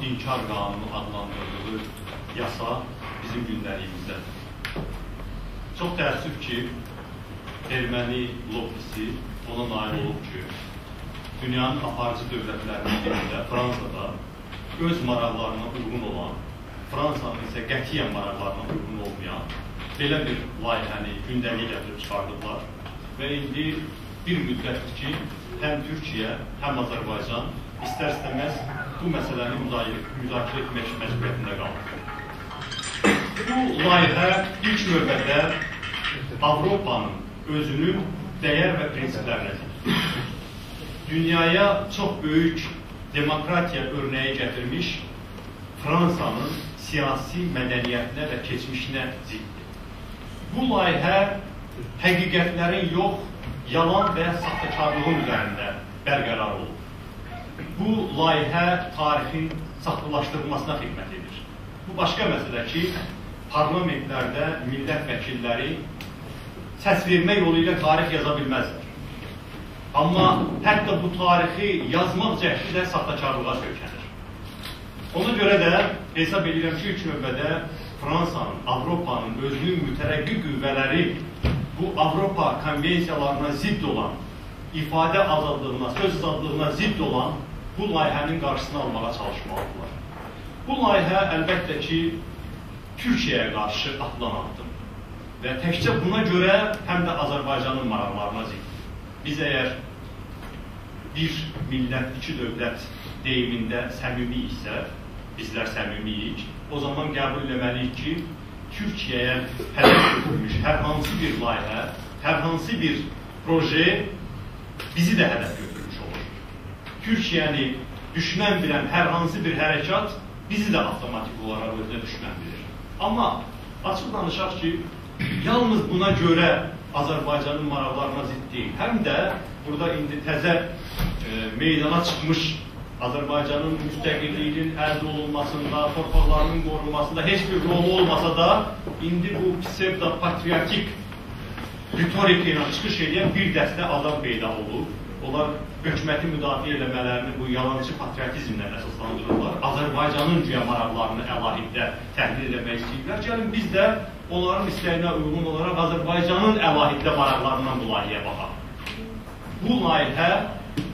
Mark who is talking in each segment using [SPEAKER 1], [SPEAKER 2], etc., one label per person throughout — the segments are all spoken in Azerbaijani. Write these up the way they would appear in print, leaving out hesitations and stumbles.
[SPEAKER 1] İnkar Qanunu adlandırdığı yasa bizim gündəliyimizdə. Çox təəssüf ki, erməni lobbisi ona nail olub ki, dünyanın aparıcı dövlətlərinin birində, Fransada öz maraqlarına uyğun olan, Fransanın isə qətiyyən maraqlarına uyğun olmayan belə bir layihəni gündəliyə gətirib çıxardıblar və indi bir müddətdir ki, həm Türkiyə, həm Azərbaycan istər-istəməz bu məsələni müzakirə etmək məcburiyyətində qalır. Bu layihə ilk növbədə Avropanın özünün dəyər və prinsiplərinə dünyaya çox böyük demokratiya örnəyi gətirmiş Fransanın siyasi mədəniyyətinə və keçmişinə ziddir. Bu layihə həqiqətlərin yox, yalan və saxtakarlığın üzərində bərqərar olur. Bu layihə tarixin saxtalaşdırılmasına xidmət edir. Bu başqa məsələ ki, parlamentlərdə millət vəkilləri səs vermə yolu ilə tarix yaza bilməzlər. Amma hətta bu tarixi yazmaq cəhdi də saxtakarlığa söykənir. Ona görə də hesab edirəm ki, ilk növbədə Fransanın, Avropanın özünün mütərəqqi qüvvələri bu Avropa konvensiyalarına zidd olan, ifadə azadlığına, söz azadlığına zidd olan bu layihənin qarşısını almağa çalışmalıdırlar. Bu layihə əlbəttə ki, Türkiyəyə qarşı atılan addım və təkcə buna görə həm də Azərbaycanın maraqlarına ziddir. Biz əgər bir millət, iki dövlət deyimində səmimiyiksə, bizlər səmimiyik, o zaman qəbul etməliyik ki, Türkiyəyə hədəf götürmüş hər hansı bir layihə, hər hansı bir proje bizi də hədəf götürmüş olur. Türkiyəni düşmən bilən hər hansı bir hərəkat bizi də avtomatik olaraq özünə düşmən bilir. Amma açıq danışaq ki, yalnız buna görə Azərbaycanın maraqlarına zidd deyil. Həm də burada indi təzə meydana çıxmış Azərbaycanın müstəqilliyinin əldə olunmasında, torpaqlarının qorunmasında heç bir rolu olmasa da indi bu psevdo-patriotik ritorika ilə çıxış edən bir dəstə adam peyda olub. Onlar hökuməti müdafiə eləmələrini bu yalancı patriotizmlə əsaslandırırlar. Azərbaycanın güya maraqlarını əlahiddə təhlil eləmək istəyirlər. Gəlin biz də onların istəyinə uyğun olaraq Azərbaycanın əlahiddə maraqlarından bu layihəyə baxaq. Bu layihə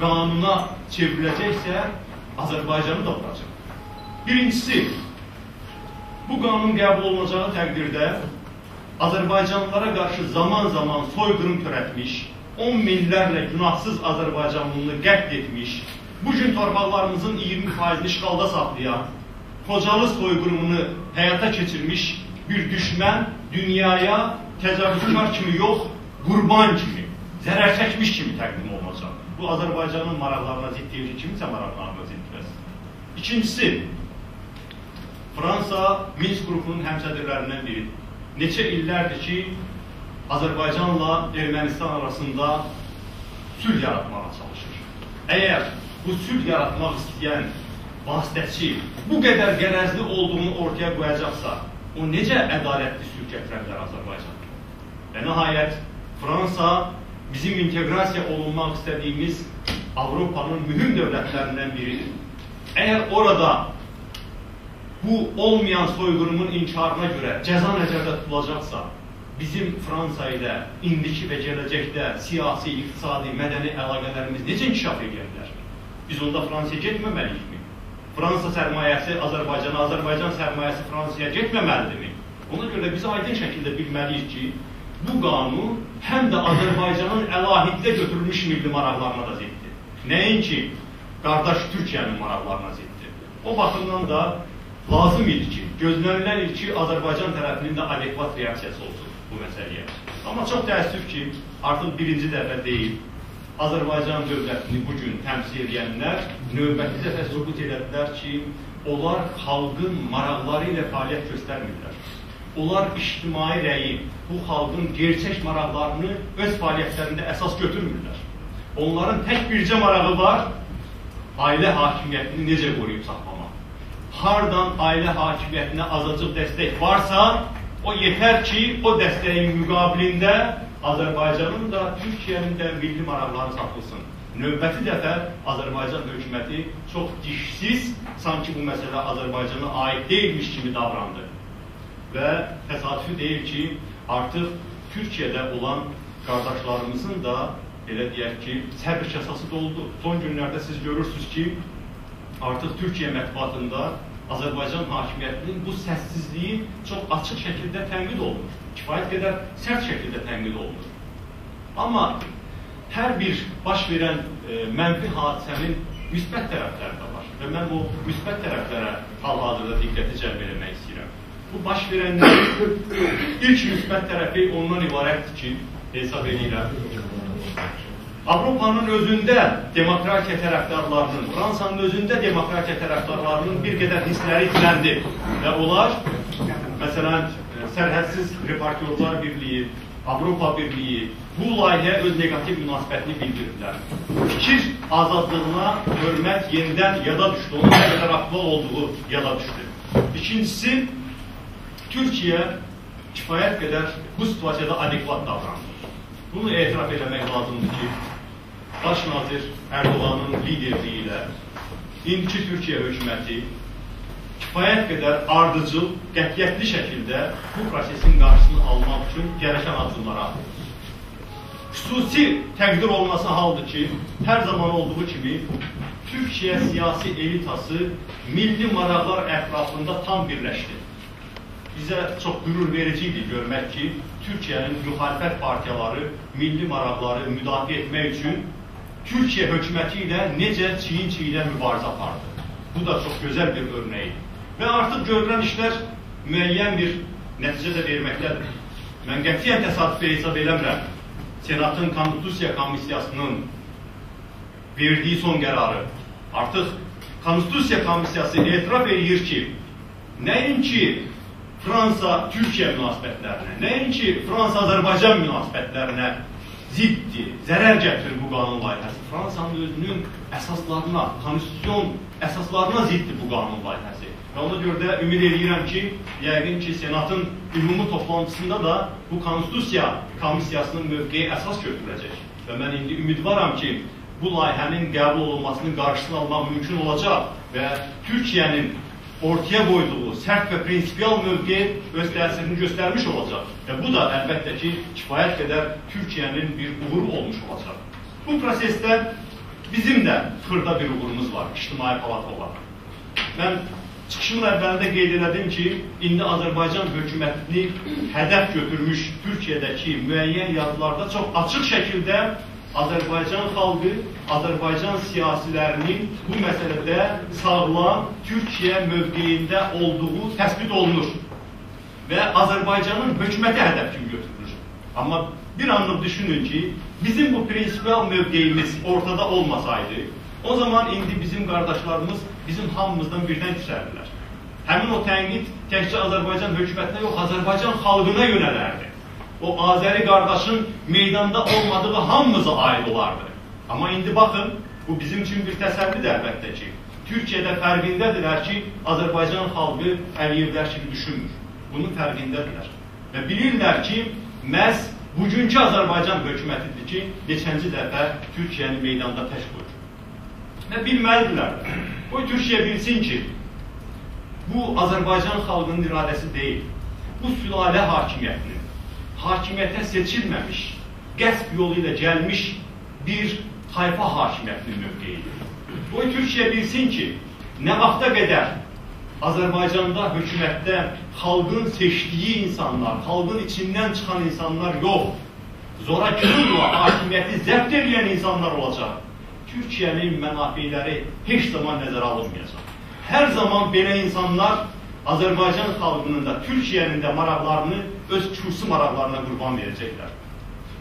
[SPEAKER 1] qanuna çevriləcəksə, Azərbaycanı da vuracaq. Birincisi, bu qanun qəbul olunacağı təqdirdə Azərbaycanlılara qarşı zaman-zaman soyqırım törətmiş, 10 minlərlə günahsız Azərbaycanlını qətl etmiş, bugün torpaqlarımızın 20%'ni işğalda saxlayan, Xocalı soyqırımını həyata keçirmiş bir düşmən dünyaya təcavüzkar kimi yox, qurban kimi, zərər çəkmiş kimi təqdim olunacaq. Bu Azərbaycanın maraqlarına zidd deyil ki, kimisə maraqlarına zidd etməz. İkincisi, Fransa Minsk qrupunun həmsədrlərindən biri. Neçə illərdir ki, Azərbaycanla Ermənistan arasında sülh yaratmağa çalışır. Əgər bu sülh yaratmaq istəyən vasitəçi bu qədər qərəzli olduğunu ortaya qoyacaqsa, o necə ədalətli sülh gətirə bilər Azərbaycan? Və nəhayət, Fransa bizim inteqrasiya olunmaq istədiyimiz Avropanın mühüm dövlətlərindən biridir. Əgər orada bu olmayan soyqırımın inkarına görə cəza nəzərdə tutulacaqsa, bizim Fransa ilə indiki və gələcəkdə siyasi, iqtisadi, mədəni əlaqələrimiz necə inkişaf edə bilər? Biz onda Fransaya getməməliyikmi? Fransa sərmayəsi Azərbaycana, Azərbaycan sərmayəsi Fransaya getməməlidirmi? Ona görə biz aydın şəkildə bilməliyik ki, bu qanun həm də Azərbaycanın əlahiddə götürülmüş milli maraqlarına da ziddir. Nəinki qardaş Türkiyənin maraqlarına ziddir. O baxımdan da lazım idi ki, gözlənilən idi ki, Azərbaycan tərəfinin də adekvat reaksiyası olsun bu məsələyə. Amma çox təəssüf ki, artıq birinci dəfə deyil, Azərbaycan dövlətini bugün təmsil edənlər növbəti dəfə sübut elədilər ki, onlar xalqın maraqları ilə fəaliyyət göstərmirlər. Onlar ictimai rəyi, bu xalqın gerçək maraqlarını öz fəaliyyətlərində əsas götürmürlər. Onların tək bircə marağı var, ailə hakimiyyətini necə qoruyub saxlamaq. Hardan ailə hakimiyyətinə azacıq dəstək varsa, o yetər ki, o dəstəyin müqabilində Azərbaycanın da, Türkiyənin də milli maraqları saxlasın. növbəti dəfə Azərbaycan hökuməti çox dişsiz, sanki bu məsələ Azərbaycana aid deyilmiş kimi davrandı. Və təsadüfi deyil ki, artıq Türkiyədə olan qardaşlarımızın da, belə deyək ki, səbr kasası doldu. Son günlərdə siz görürsünüz ki, artıq Türkiyə mətbuatında Azərbaycan hakimiyyətinin bu səssizliyi çox açıq şəkildə tənqid olunur. Kifayət qədər sərt şəkildə tənqid olunur. Amma hər bir baş verən mənfi hadisənin müsbət tərəfləri də var. Və mən o müsbət tərəflərə hal-hazırda diqqəti cəlb eləmək istəyirəm. Bu baş verənlərin ilk müsbət tərəfi ondan ibarətdir ki, hesab edirəm. Avropanın özündə demokratiya tərəfdarlarının, Fransanın özündə demokratiya tərəfdarlarının bir qədər hissləri itləndi. Və onlar, məsələn, Sərhədsiz Reportyorlar Birliyi, Avropa Birliyi bu layihəyə öz negativ münasibətini bildirdilər. Fikir azadlığına hörmət yenidən yada düşdü, onun nə qədər aktual olduğu yada düşdü. İkincisi, Türkiyə kifayət qədər bu situasiyada adekvat davranır. Bunu etiraf eləmək lazımdır ki, Baş nazir Erdoğan'ın liderliyi ilə indiki Türkiyə hökuməti kifayət qədər ardıcıl, qətiyyətli şəkildə bu prosesin qarşısını almaq üçün gəlişən addımlara atır. Xüsusi təqdir olması haldır ki, hər zaman olduğu kimi Türkiyə siyasi elitası milli maraqlar ətrafında tam birləşdi. Bizə çox qürur vericiydi görmək ki, Türkiyənin müxalifət partiyaları milli maraqları müdafiə etmək üçün Türkiyə hökuməti ilə necə çiyin-çiyinə mübarizə apardı. Bu da çox gözəl bir örnəyi. Və artıq görülən işlər müəyyən bir nəticə də verməkdədir. Mən qətiyyən təsadüfi hesab eləmirəm. Senatın Konstitusiya Komissiyasının verdiyi son qərarı. Artıq Konstitusiya Komissiyası etiraf edir ki, nəinki Fransa-Türkiyə münasibətlərinə, nəinki Fransa-Azərbaycan münasibətlərinə ziddir, zərər gətirir bu qanun layihəsi. Fransanın özünün əsaslarına, konstitusyon əsaslarına ziddir bu qanun layihəsi. Və ona görə də ümid edirəm ki, yəqin ki, Senatın ümumi toplantısında da bu Konstitusiya Komissiyasının mövqeyi əsas götürüləcək. Və mən indi ümidvaram ki, bu layihənin qəbul olunmasının qarşısını almaq mümkün olacaq və Türkiyənin ortaya qoyduğu sərt və prinsipial mövqe öz təsirini göstərmiş olacaq. Və bu da əlbəttə ki, kifayət qədər Türkiyənin bir uğuru olmuş olacaq. Bu prosesdə bizim də xırda bir uğurumuz var, ictimai palat olaraq. Mən çıxışımın əvvəlində qeyd elədim ki, indi Azərbaycan hökumətini hədəf götürmüş Türkiyədəki müəyyən yazılarda çox açıq şəkildə Azərbaycan xalqı, Azərbaycan siyasilərinin bu məsələdə sağlam Türkiyə mövqeyində olduğu təsbit olunur və Azərbaycanın hökuməti hədəf kimi götürülür. Amma bir anlıq düşünün ki, bizim bu prinsipial mövqeyimiz ortada olmasaydı, o zaman indi bizim qardaşlarımız bizim hamımızdan birdən küsərdilər. Həmin o tənqid təkcə Azərbaycan hökumətinə yox, Azərbaycan xalqına yönələrdi. O Azəri qardaşın meydanda olmadığı hamımıza aid olardı. Amma indi baxın, bu bizim üçün bir təsəllidir əlbəttə ki, Türkiyədə fərqindədirlər ki, Azərbaycan xalqı Əliyevlər kimi düşünmür. Bunun fərqindədirlər. Və bilirlər ki, məhz bugünkü Azərbaycan hökumətidir ki, neçənci dəfə Türkiyəni meydanda tək qoyur. Və bilməlidirlər. Qoy Türkiyə bilsin ki, bu Azərbaycan xalqının iradəsi deyil. Bu sülalə hakimiyyətinin, hakimiyyətə seçilməmiş, qəsb yolu ilə gəlmiş bir tayfa hakimiyyətinin mövqeyidir. Qoy Türkiyə bilsin ki, nə vaxta qədər Azərbaycanda, hökumətdə xalqın seçdiyi insanlar, xalqın içindən çıxan insanlar yox, zorakılıqla hakimiyyəti zəbt edən insanlar olacaq. Türkiyənin mənafeləri heç zaman nəzərə alınmayacaq. Hər zaman belə insanlar Azərbaycan xalqının da, Türkiyənin də maraqlarını öz kürsü maraqlarına qurban verəcəklər.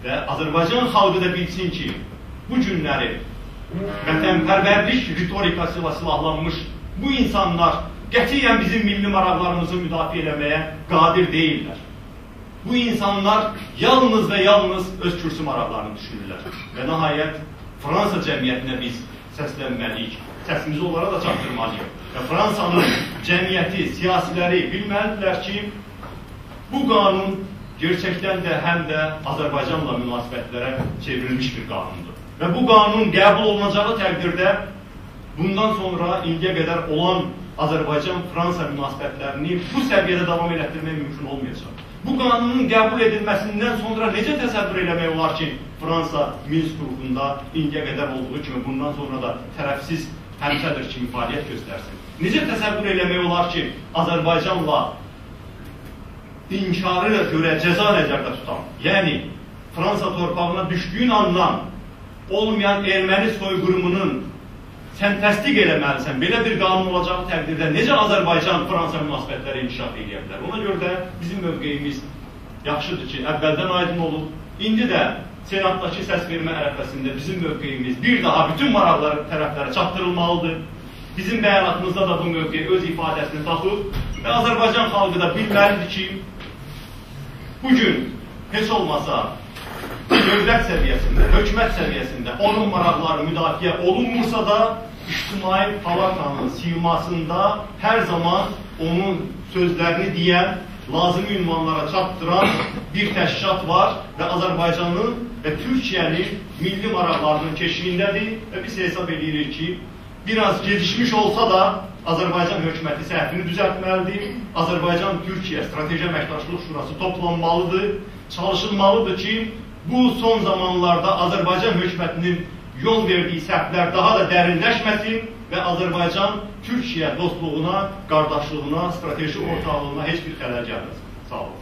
[SPEAKER 1] Və Azərbaycan xalqı da bilsin ki, bu günləri vətənpərvərlik ritorikası ilə silahlanmış bu insanlar qətiyyən bizim milli maraqlarımızı müdafiə eləməyə qadir deyillər. Bu insanlar yalnız və yalnız öz kürsü maraqlarını düşünürlər. Və nəhayət Fransa cəmiyyətinə biz səslənməliyik, səsimizi onlara da çatdırmalıyıq. Və Fransanın cəmiyyəti, siyasiləri bilməlidirlər ki, bu qanun gerçəkdən də həm də Azərbaycanla münasibətlərə çevrilmiş bir qanundur. və bu qanun qəbul olunacağı təqdirdə bundan sonra indiyə qədər olan Azərbaycan-Fransa münasibətlərini bu səviyyədə davam etdirmək mümkün olmayacaq. Bu qanunun qəbul edilməsindən sonra necə təsəvvür eləmək olar ki, Fransa Minsk qrupunda indiyə qədər olduğu kimi bundan sonra da tərəfsiz həmsədir kimi fəaliyyət göstərsin? Necə təsəvvür eləmək olar ki, Azərbaycanla inkarı görə cəza nəzərdə tutan, yəni Fransa torpağına düşdüyün andan olmayan erməni soyqırımının sən təsdiq eləməlisən, belə bir qanun olacağı təqdirdə necə Azərbaycan-Fransa münasibətləri inkişaf edə bilər? Ona görə də bizim mövqeyimiz yaxşıdır ki, əvvəldən aydın olub. İndi də Senatdakı səs vermə ərəfəsində bizim mövqeyimiz bir daha bütün maraqları tərəflərə çatdırılmalıdır. Bizim bəyanatımızda da bu mövqey öz ifadəsini tapıb və Azərbaycan xalqı da bilməlidir ki, bugün heç olmasa dövlət səviyyəsində, hökumət səviyyəsində onun maraqları müdafiə olunmursa da İctimai Palatanın simasında hər zaman onun sözlərini deyən, lazımi ünvanlara çatdıran bir təşkilat var və Azərbaycanın və Türkiyənin milli maraqlarının keşiyindədir və biz hesab edirik ki, biraz gecikmiş olsa da Azərbaycan hökuməti səhvini düzəltməlidir. Azərbaycan-Türkiyə Strateji Əməkdaşlıq Şurası toplanmalıdır, çalışılmalıdır ki, bu son zamanlarda Azərbaycan hökumətinin yol verdiyi səhvlər daha da dərinləşməsin və Azərbaycan-Türkiyə dostluğuna, qardaşlığına, strateji ortaqlığına heç bir xələl gəlməsin. Sağ olun.